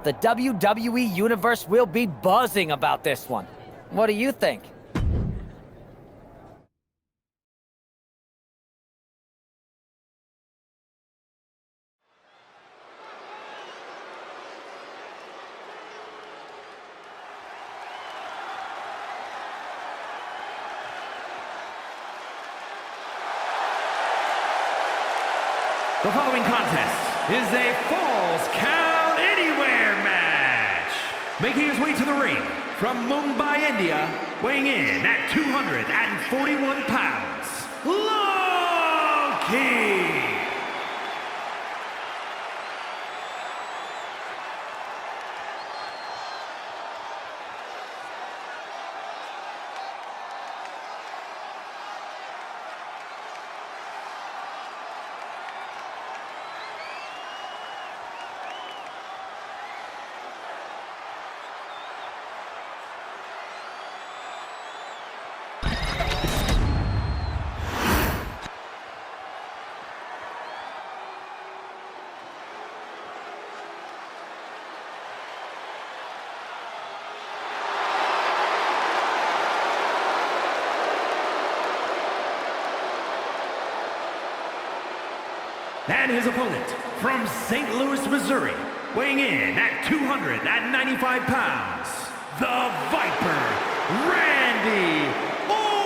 The WWE Universe will be buzzing about this one. What do you think? The following contest is a Falls Count Anywhere match. Making his way to the ring from Mumbai, India, weighing in at 241 pounds, Loki! And his opponent, from St. Louis, Missouri, weighing in at 295 pounds, the Viper, Randy Orton!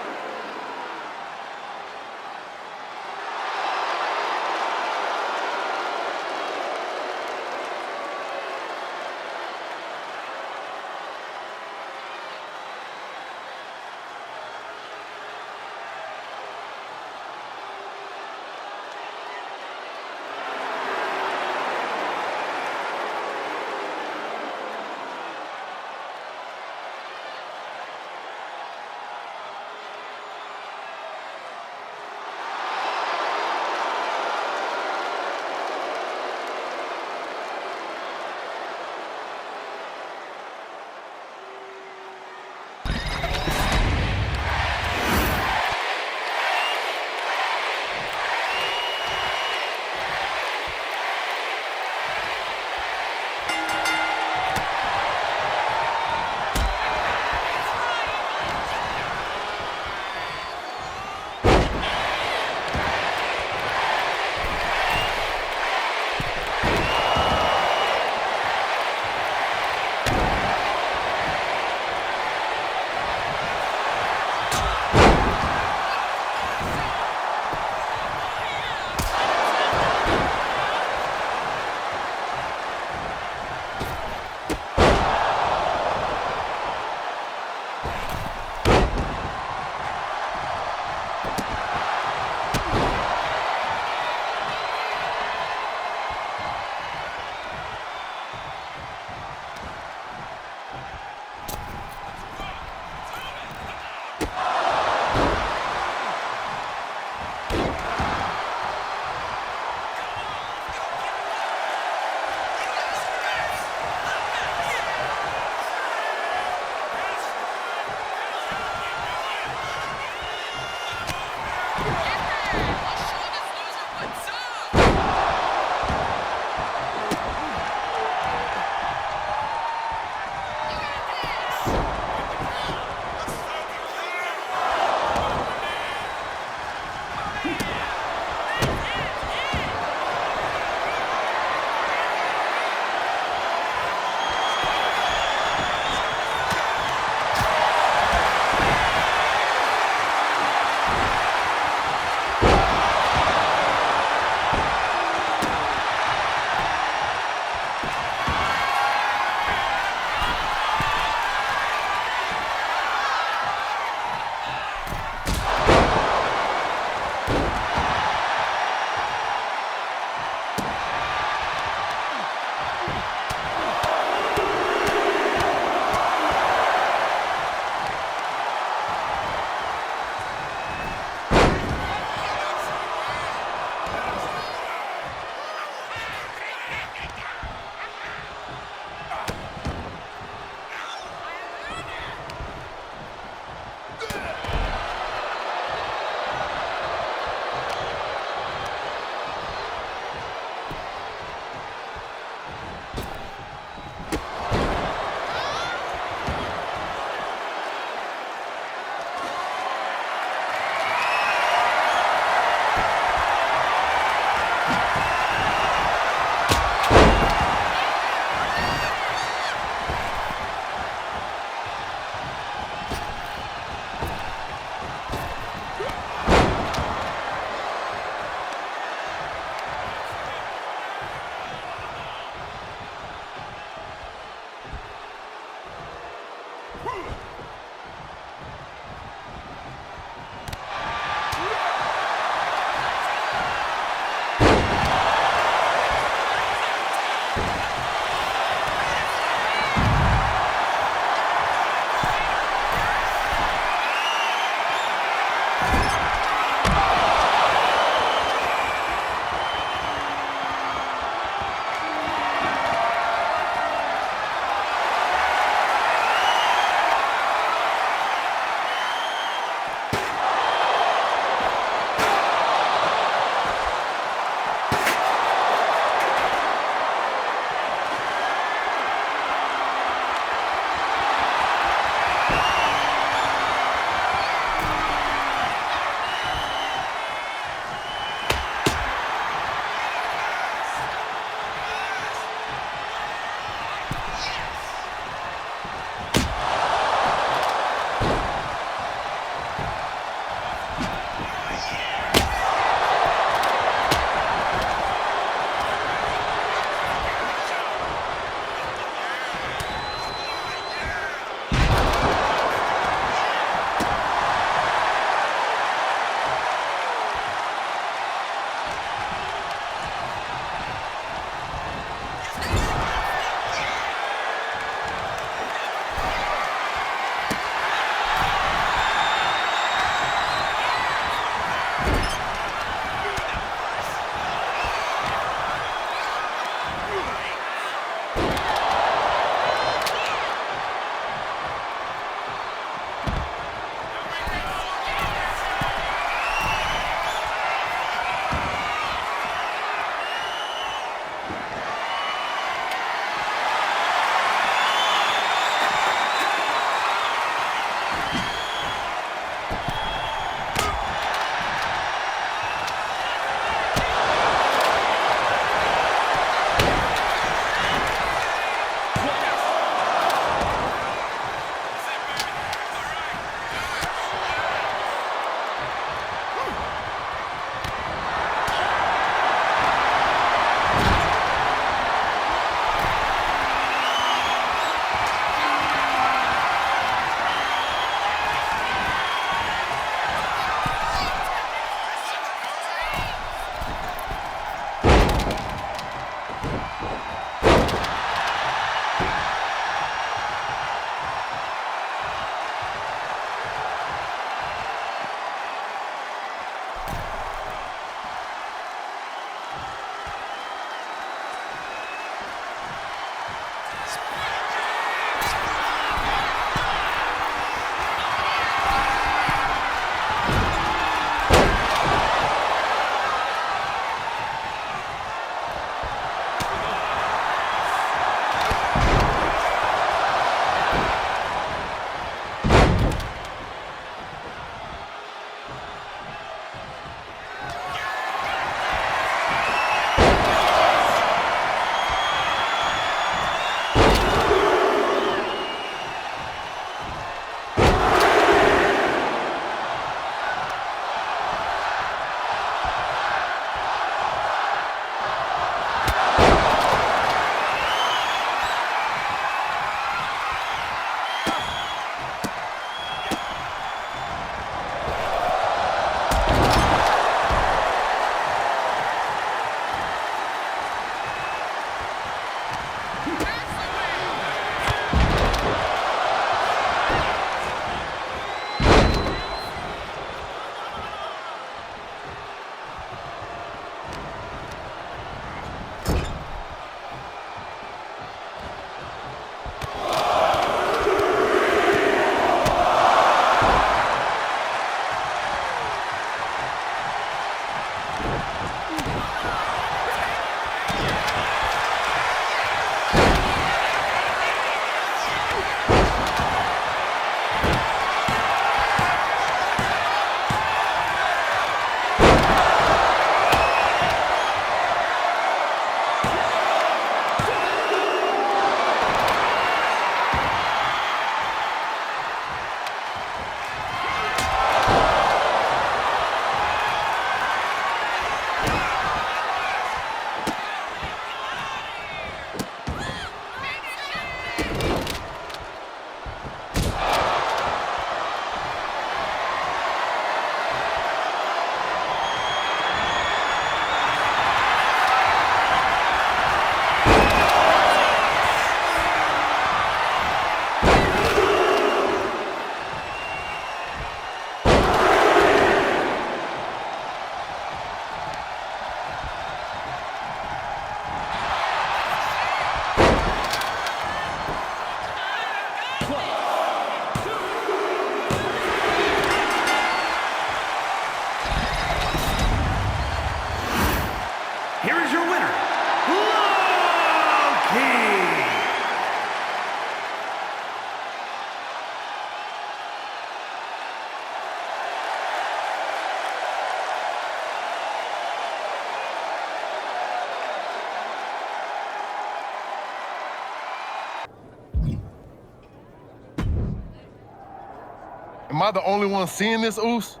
Am I the only one seeing this, Oos?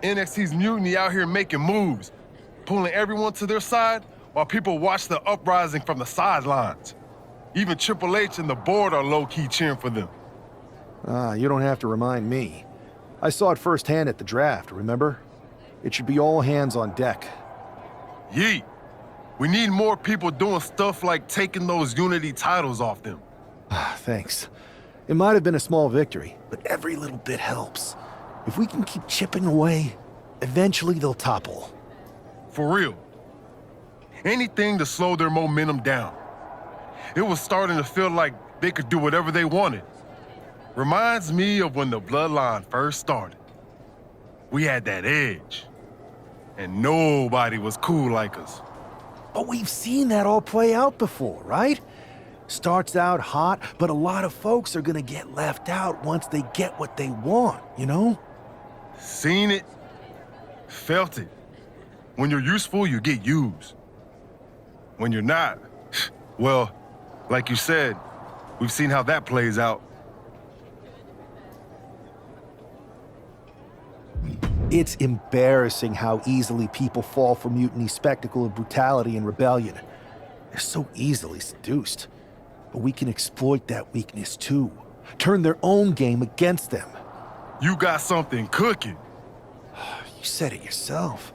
NXT's Mutiny out here making moves, pulling everyone to their side while people watch the uprising from the sidelines. Even Triple H and the board are low-key cheering for them. You don't have to remind me. I saw it firsthand at the draft, remember? It should be all hands on deck. Yeet. We need more people doing stuff like taking those Unity titles off them. Thanks. It might have been a small victory, but every little bit helps. If we can keep chipping away, eventually they'll topple. For real. Anything to slow their momentum down. It was starting to feel like they could do whatever they wanted. Reminds me of when the Bloodline first started. We had that edge. And nobody was cool like us. But we've seen that all play out before, right? Starts out hot, but a lot of folks are gonna get left out once they get what they want, you know? Seen it, felt it. When you're useful, you get used. When you're not, well, like you said, we've seen how that plays out. It's embarrassing how easily people fall for Mutiny's spectacle of brutality and rebellion. They're so easily seduced. But we can exploit that weakness too. Turn their own game against them. You got something cooking. You said it yourself.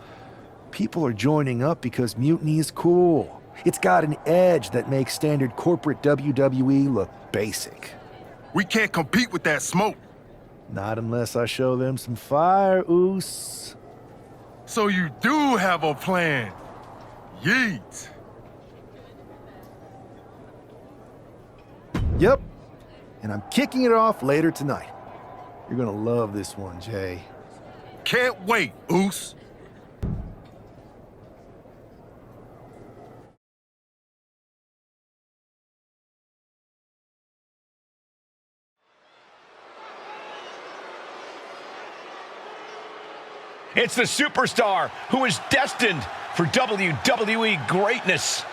People are joining up because Mutiny is cool. It's got an edge that makes standard corporate WWE look basic. We can't compete with that smoke. Not unless I show them some fire, Oos. So you do have a plan. Yeet. Yep. And I'm kicking it off later tonight. You're gonna love this one, Jay. Can't wait, Oos. It's the superstar who is destined for WWE greatness.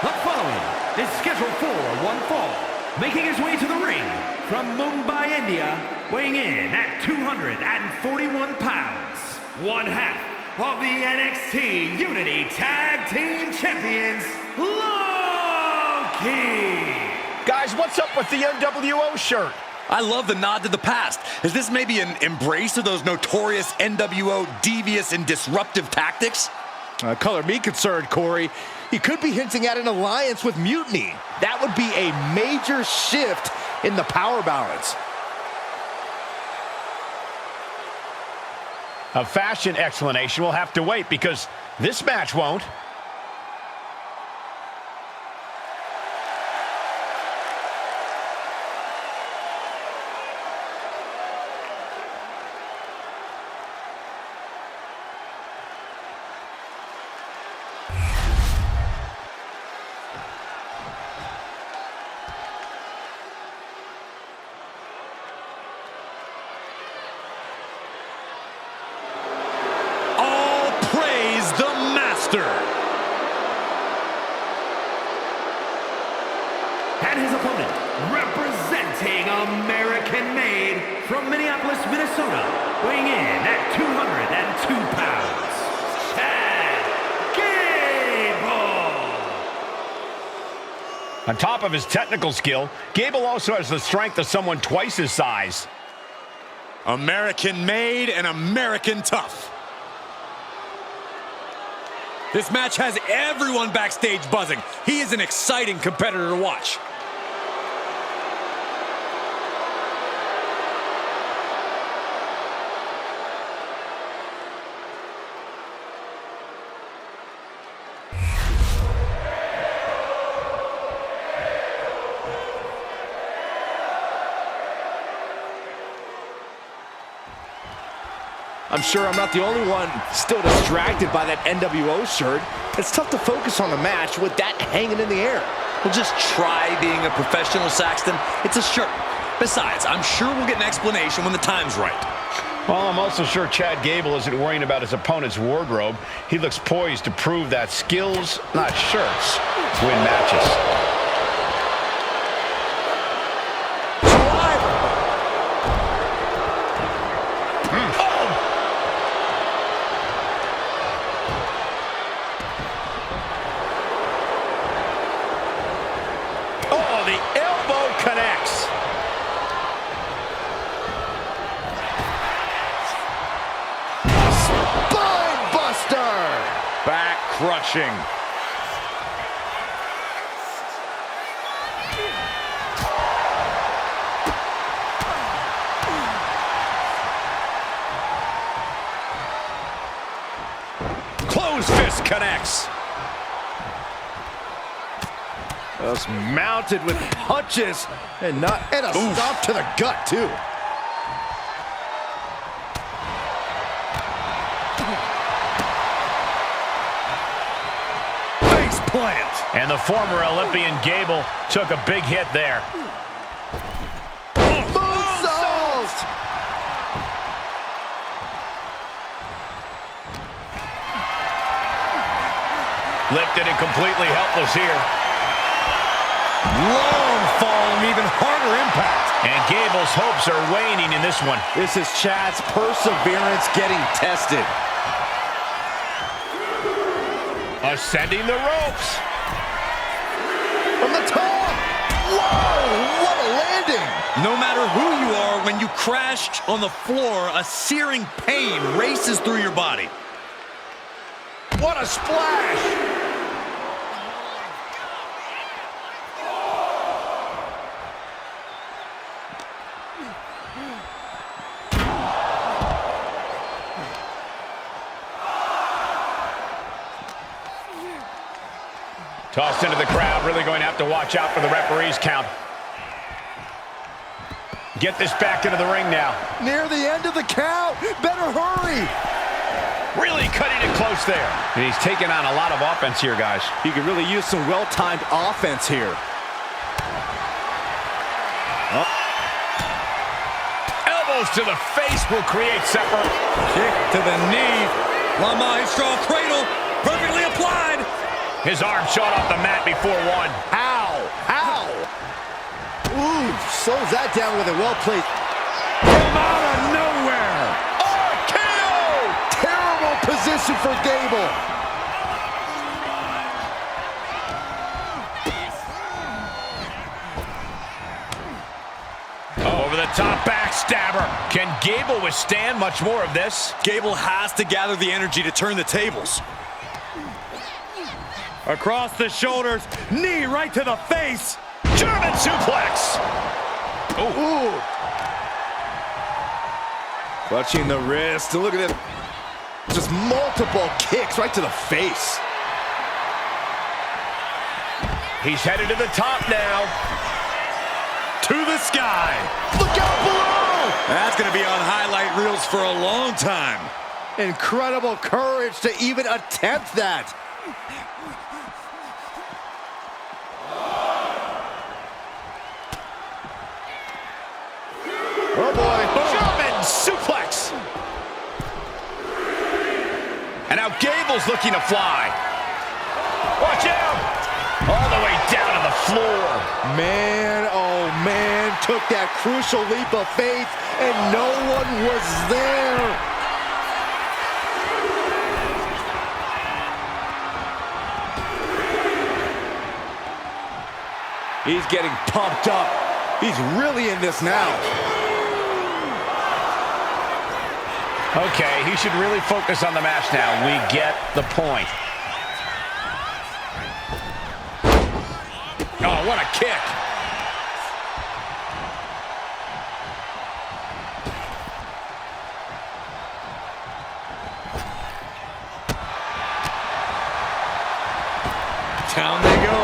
The following is scheduled for one fall, making his way to the ring from Mumbai, India, weighing in at 241 pounds, one half of the NXT Unity Tag Team Champions, Loki. Guys, what's up with the NWO shirt? I love the nod to the past. Is this maybe an embrace of those notorious NWO devious and disruptive tactics? Color me concerned, Corey. He could be hinting at an alliance with Mutiny. That would be a major shift in the power balance. A fashion explanation will have to wait because this match won't. And his opponent, representing American-made from Minneapolis, Minnesota, weighing in at 202 pounds, Chad Gable. On top of his technical skill, Gable also has the strength of someone twice his size. American-made and American tough. This match has everyone backstage buzzing. He is an exciting competitor to watch. I'm sure I'm not the only one still distracted by that NWO shirt. It's tough to focus on the match with that hanging in the air. Well, just try being a professional, Saxton. It's a shirt. Besides, I'm sure we'll get an explanation when the time's right. Well, I'm also sure Chad Gable isn't worrying about his opponent's wardrobe. He looks poised to prove that skills, not shirts, win matches. crushing. Closed fist connects. Just mounted with punches and a stop to the gut too. Face plant. And the former Olympian Gable took a big hit there. Moonsault! Lifted and completely helpless here. Long fall and even harder impact. And Gable's hopes are waning in this one. This is Chad's perseverance getting tested. Ascending the ropes. From the top! Whoa! What a landing! No matter who you are, when you crash on the floor, a searing pain races through your body. What a splash! Tossed into the crowd, really going to have to watch out for the referee's count. Get this back into the ring now. Near the end of the count. Better hurry. Really cutting it close there. And he's taking on a lot of offense here, guys. He could really use some well-timed offense here. Elbows to the face will create separate. Kick to the knee. La Maestro cradle, perfectly applied. His arm shot off the mat before one. Ow! Ow! Ooh, slows that down with a well-placed. From out of nowhere! RKO! Terrible position for Gable. Over the top backstabber. Can Gable withstand much more of this? Gable has to gather the energy to turn the tables. Across the shoulders, knee right to the face. German suplex. Ooh. Clutching the wrist. Look at it. Just multiple kicks right to the face. He's headed to the top now. To the sky. Look out below. That's going to be on highlight reels for a long time. Incredible courage to even attempt that. Oh boy. German suplex. And now Gable's looking to fly. Watch out. All the way down to the floor. Man, oh man, took that crucial leap of faith and no one was there. He's getting pumped up. He's really in this now. Okay, he should really focus on the match now. We get the point. Oh, what a kick. Down they go.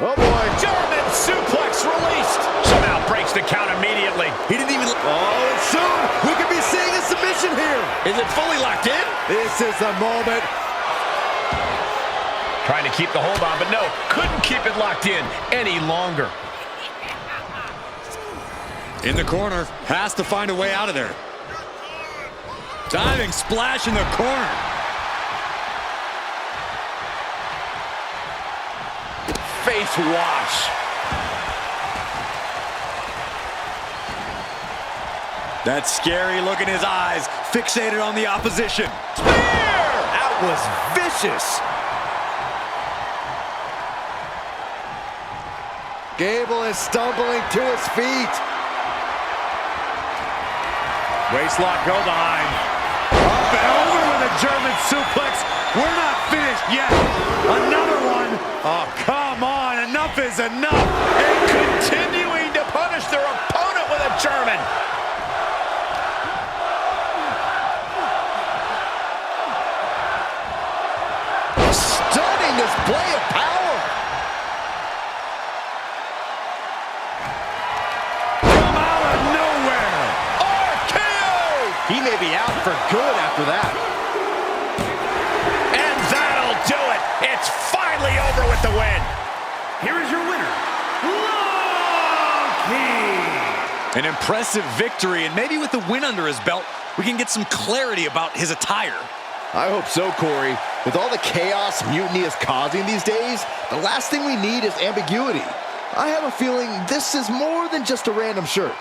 Oh boy. German suplex released. Somehow breaks the count immediately. He didn't even... Oh, and soon we could be seeing a submission here. Is it fully locked in? This is the moment. Trying to keep the hold on, but no, couldn't keep it locked in any longer. In the corner, has to find a way out of there. Diving splash in the corner. Face wash. That scary look in his eyes, fixated on the opposition. Spear! That was vicious. Gable is stumbling to his feet. Waistlock go behind. Up and over with a German suplex. We're not finished yet. Another one. Oh, come on. Enough is enough. And continuing to punish their opponent with a German. Stunning display of power. From out of nowhere. RKO. He may be out for good after that. And that'll do it. It's finally over with the win. Here is your winner, Loki! An impressive victory, and maybe with the win under his belt, we can get some clarity about his attire. I hope so, Corey. With all the chaos Mutiny is causing these days, the last thing we need is ambiguity. I have a feeling this is more than just a random shirt.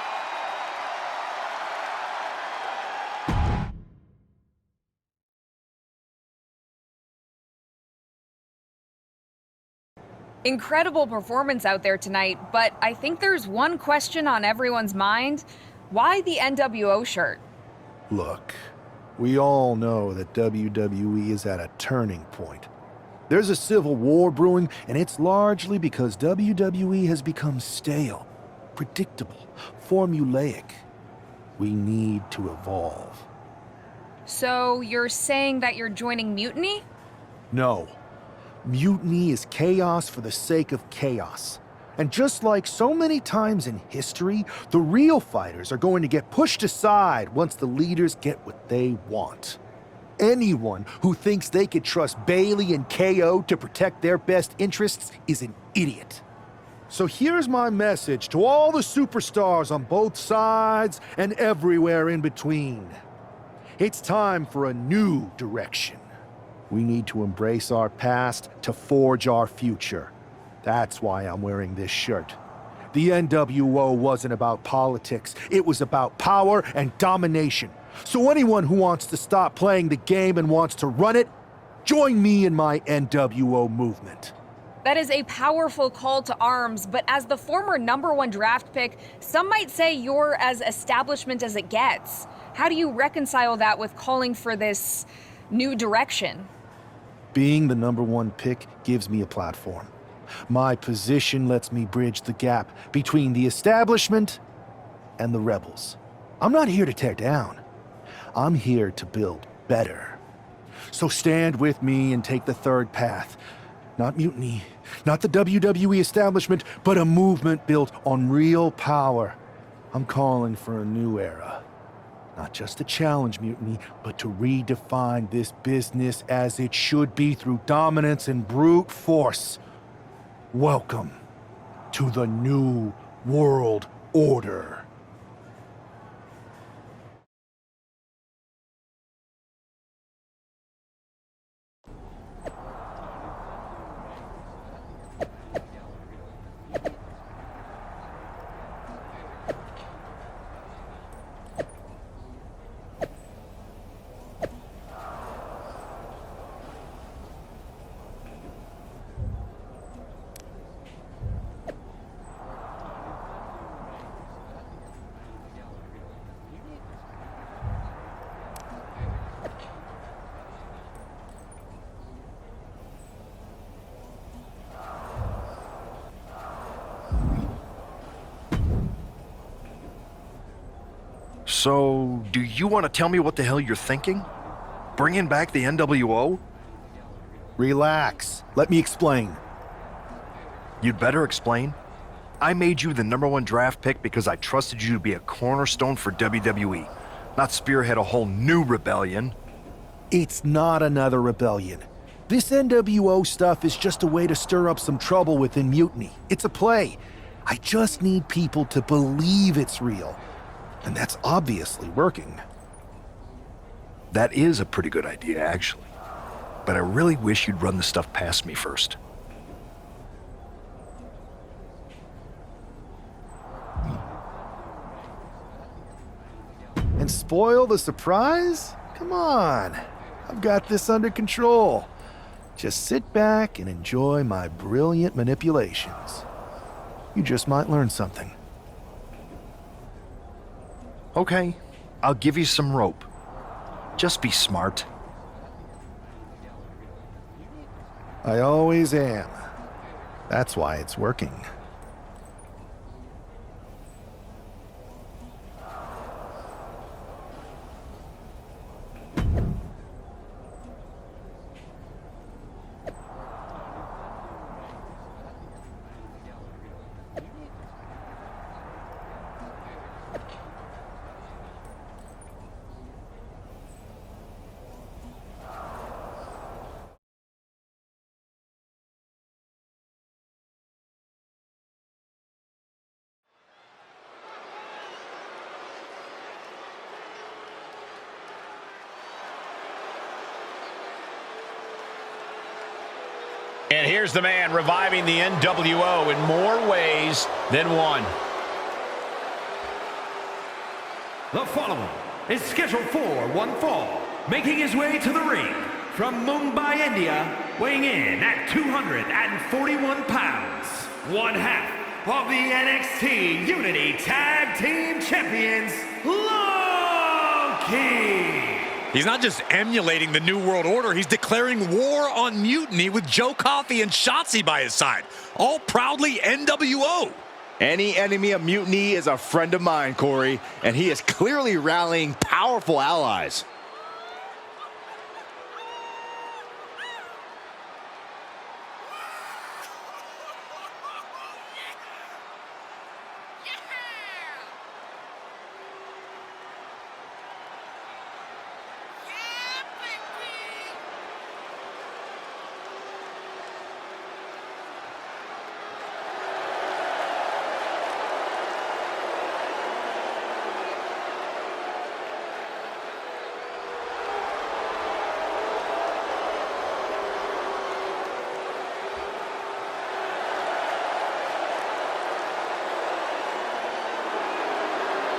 Incredible performance out there tonight, but I think there's one question on everyone's mind. Why the NWO shirt? Look, we all know that WWE is at a turning point. There's a civil war brewing, and it's largely because WWE has become stale, predictable, formulaic. We need to evolve. So you're saying that you're joining Mutiny? No. Mutiny is chaos for the sake of chaos. And just like so many times in history, the real fighters are going to get pushed aside once the leaders get what they want. Anyone who thinks they could trust Bailey and KO to protect their best interests is an idiot. So here's my message to all the superstars on both sides and everywhere in between. It's time for a new direction. We need to embrace our past to forge our future. That's why I'm wearing this shirt. The NWO wasn't about politics. It was about power and domination. So anyone who wants to stop playing the game and wants to run it, join me in my NWO movement. That is a powerful call to arms, but as the former #1 draft pick, some might say you're as establishment as it gets. How do you reconcile that with calling for this new direction? Being the #1 pick gives me a platform. My position lets me bridge the gap between the establishment and the rebels. I'm not here to tear down. I'm here to build better. So stand with me and take the third path. Not mutiny, not the WWE establishment, but a movement built on real power. I'm calling for a new era. Not just to challenge mutiny, but to redefine this business as it should be through dominance and brute force. Welcome to the New World Order. So, do you want to tell me what the hell you're thinking? Bringing back the NWO? Relax. Let me explain. You'd better explain. I made you the #1 draft pick because I trusted you to be a cornerstone for WWE, not spearhead a whole new rebellion. It's not another rebellion. This NWO stuff is just a way to stir up some trouble within Mutiny. It's a play. I just need people to believe it's real. And that's obviously working. That is a pretty good idea, actually. But I really wish you'd run the stuff past me first. And spoil the surprise? Come on. I've got this under control. Just sit back and enjoy my brilliant manipulations. You just might learn something. Okay, I'll give you some rope. Just be smart. I always am. That's why it's working. And here's the man reviving the NWO in more ways than one. The following is scheduled for one fall, making his way to the ring from Mumbai, India, weighing in at 241 pounds, one half of the NXT Unity Tag Team Champions, Loki. He's not just emulating the New World Order, he's declaring war on Mutiny with Joe Coffey and Shotzi by his side, all proudly NWO. Any enemy of Mutiny is a friend of mine, Corey, and he is clearly rallying powerful allies.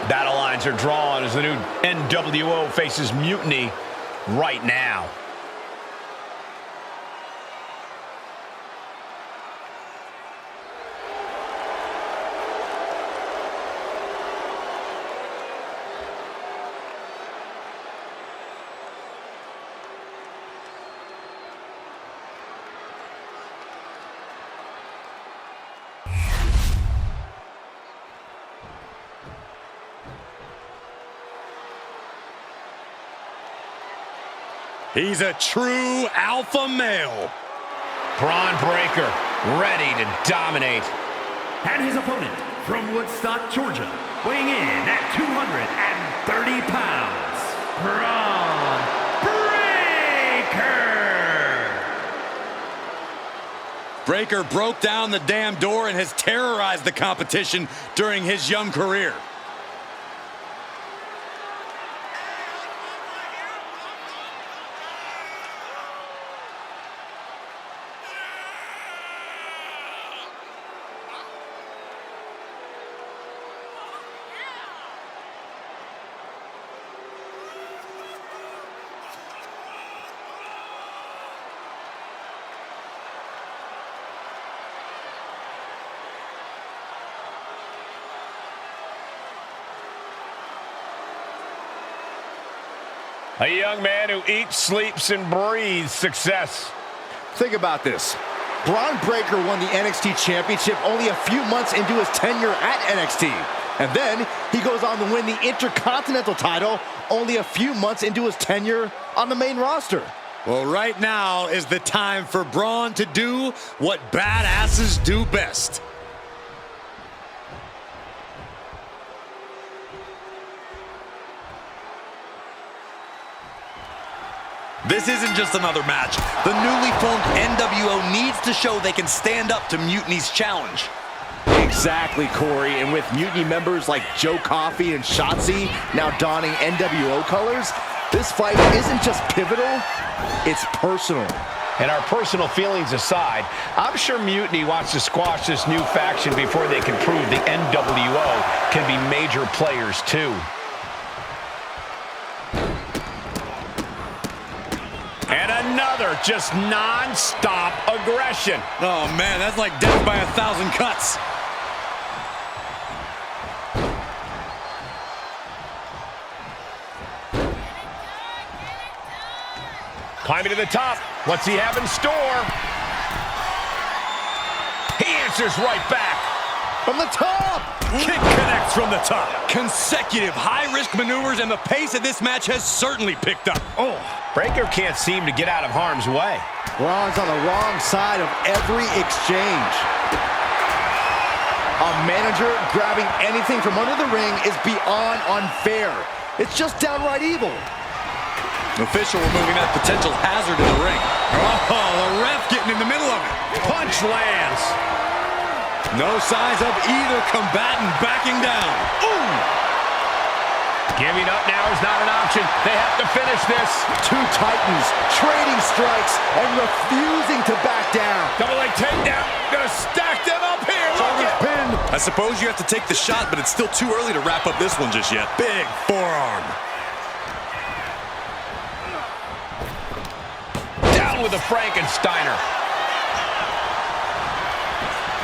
Battle lines are drawn as the new NWO faces Mutiny right now. He's a true alpha male. Braun Breaker ready to dominate. And his opponent from Woodstock, Georgia, weighing in at 230 pounds, Braun Breaker. Breaker broke down the damn door and has terrorized the competition during his young career. A young man who eats, sleeps, and breathes success. Think about this. Braun Breaker won the NXT Championship only a few months into his tenure at NXT. And then he goes on to win the Intercontinental title only a few months into his tenure on the main roster. Well, right now is the time for Braun to do what badasses do best. This isn't just another match. The newly formed NWO needs to show they can stand up to Mutiny's challenge. Exactly, Corey. And with Mutiny members like Joe Coffey and Shotzi now donning NWO colors, this fight isn't just pivotal, it's personal. And our personal feelings aside, I'm sure Mutiny wants to squash this new faction before they can prove the NWO can be major players too. And another just non-stop aggression. Oh man, that's like death by 1,000 cuts. Climbing to the top. What's he have in store? He answers right back. From the top! Kick connects from the top. Consecutive high-risk maneuvers, and the pace of this match has certainly picked up. Oh, Breaker can't seem to get out of harm's way. Braun's on the wrong side of every exchange. A manager grabbing anything from under the ring is beyond unfair. It's just downright evil. Official removing that potential hazard in the ring. Oh, the ref getting in the middle of it. Punch lands. No signs of either combatant backing down. Ooh! Giving up now is not an option. They have to finish this. Two titans trading strikes and refusing to back down. Double leg takedown. Gonna stack them up here. Look at Pin. I suppose you have to take the shot, but it's still too early to wrap up this one just yet. Big forearm. Down with a Frankensteiner.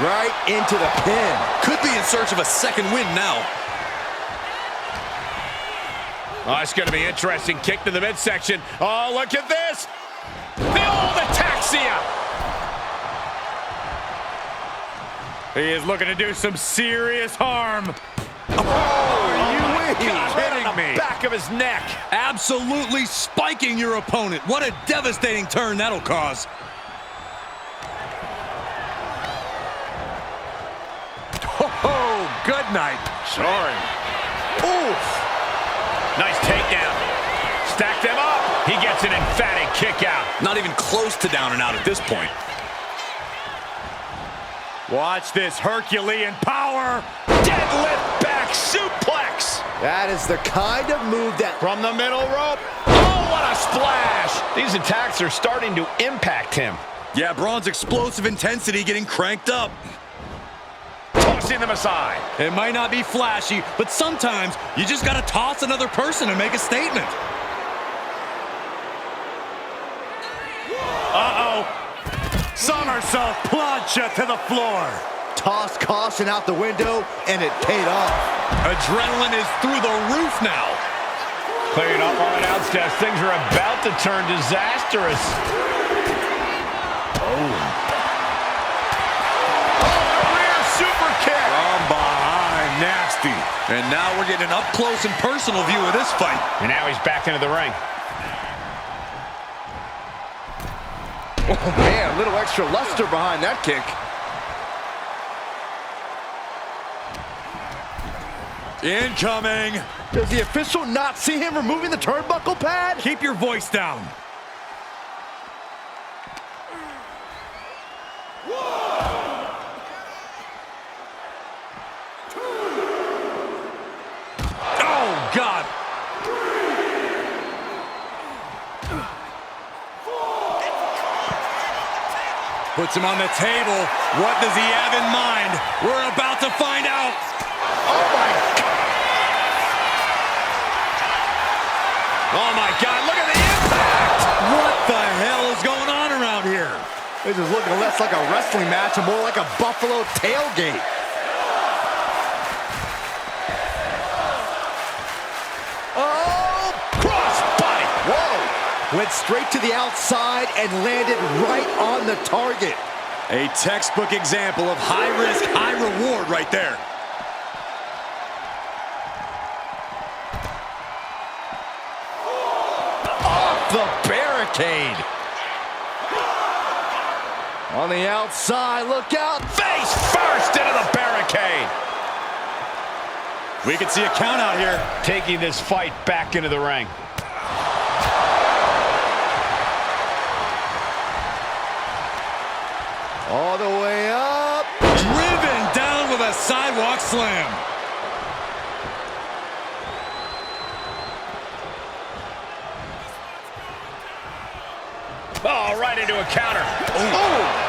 Right into the pin. Could be in search of a second win now. Oh, it's going to be interesting. Kick to the midsection. Oh, look at this. The old ataxia. He is looking to do some serious harm. Oh, you kidding me? Back of his neck. Absolutely spiking your opponent. What a devastating turn that'll cause. Oh, good night. Sorry. Oof. Nice takedown. Stack them up. He gets an emphatic kick out. Not even close to down and out at this point. Watch this Herculean power. Deadlift back suplex. That is the kind of move that... From the middle rope. Oh, what a splash. These attacks are starting to impact him. Yeah, Braun's explosive intensity getting cranked up. Tossing them aside. It might not be flashy, but sometimes you just got to toss another person and make a statement. Uh-oh. Somersault plancha to the floor. Tossed caution out the window, and it paid off. Adrenaline is through the roof now. Clearing up on announce desk. Things are about to turn disastrous. Super kick. From behind, nasty. And now we're getting an up-close and personal view of this fight. And now he's back into the ring. Oh, man, a little extra luster behind that kick. Incoming. Does the official not see him removing the turnbuckle pad? Keep your voice down. Oh, God. Puts him on the table. What does he have in mind? We're about to find out. Oh, my God. Oh, my God. Look at the impact. What the hell is going on around here? This is looking less like a wrestling match and more like a Buffalo tailgate. Oh, Crossbody. whoa. Went straight to the outside and landed right on the target. A textbook example of high risk, high reward right there. Off the barricade. On the outside, look out. Face first into the barricade. We can see a count out here. Taking this fight back into the ring. All the way up. Driven down with a sidewalk slam. Oh, right into a counter. Oh.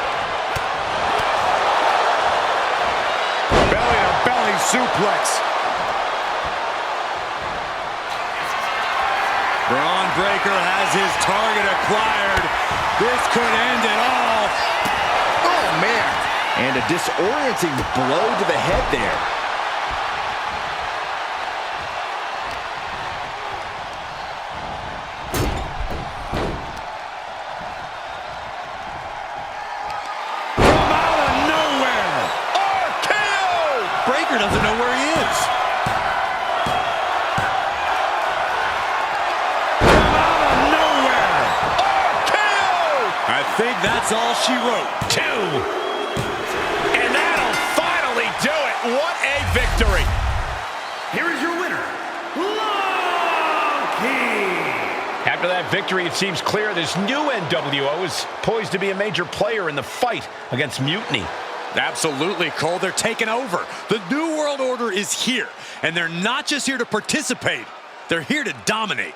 Belly-to-belly suplex. Braun Breaker has his target acquired. This could end it all. Oh, man. And a disorienting blow to the head there. Breakker doesn't know where he is. Out of nowhere. I think that's all she wrote. 2. And that'll finally do it. What a victory. Here is your winner, Loki. After that victory, it seems clear this new NWO is poised to be a major player in the fight against Mutiny. Absolutely, Cole. They're taking over. The New World Order is here, and they're not just here to participate. They're here to dominate.